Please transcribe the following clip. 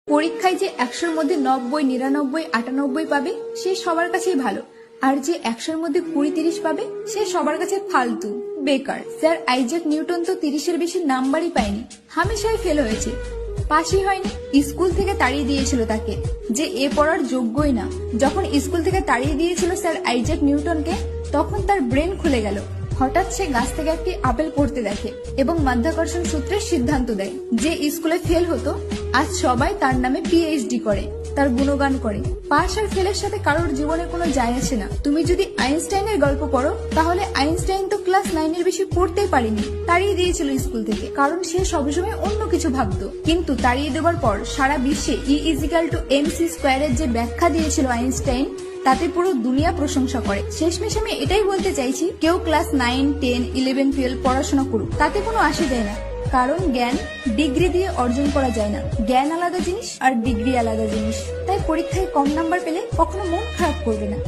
পরীক্ষায় যে 100-র মধ্যে 90, 99, 98 পাবে সে সবার কাছেই ভালো, আর যে 100-র মধ্যে 20-30 পাবে সে সবার কাছে ফালতু, বেকার। স্যার আইজ্যাক নিউটন তো 30-এর বেশি নাম্বারই পায়নি, হামেশাই ফেল হয়েছে, পাশই হয়নি। স্কুল থেকে তাড়িয়ে দিয়েছিল তাকে, যে এ পড়ার যোগ্যই না। যখন স্কুল থেকে তাড়িয়ে দিয়েছিল স্যার আইজ্যাক নিউটনকে, তখন তার ব্রেন খুলে গেল। হঠাৎ সে গাছ থেকে একটি আপেল পড়তে দেখে এবং মাধ্যাকর্ষণ সূত্রের সিদ্ধান্ত দেয়। যে স্কুলে ফেল হতো আজ সবাই তার নামে পিএইচডি করে, তার গুণগান করে। পাস আর ফেলের সাথে কারোর জীবনে কোনো যায় আসে না। তুমি যদি আইনস্টাইনের গল্প পড়ো, তাহলে আইনস্টাইন তো ক্লাস 9-এর বেশি পড়তেই পারেনি, তাড়িয়ে দিয়েছিল স্কুল থেকে, কারণ সে সবসময় অন্য কিছু ভাবতো। কিন্তু তাড়িয়ে দেওয়ার পর সারা বিশ্বে E=mc² এর যে ব্যাখ্যা দিয়েছিল আইনস্টাইন, তাতে পুরো দুনিয়া প্রশংসা করে। শেষমেশ আমি এটাই বলতে চাইছি, কেউ ক্লাস 9, 10, 11, 12 পড়াশোনা করুক, তাতে কোনো আসে যায় না। কারণ জ্ঞান ডিগ্রি দিয়ে অর্জন করা যায় না। জ্ঞান আলাদা জিনিস আর ডিগ্রি আলাদা জিনিস। তাই পরীক্ষায় কম নাম্বার পেলে কখনো মন খারাপ করবে না।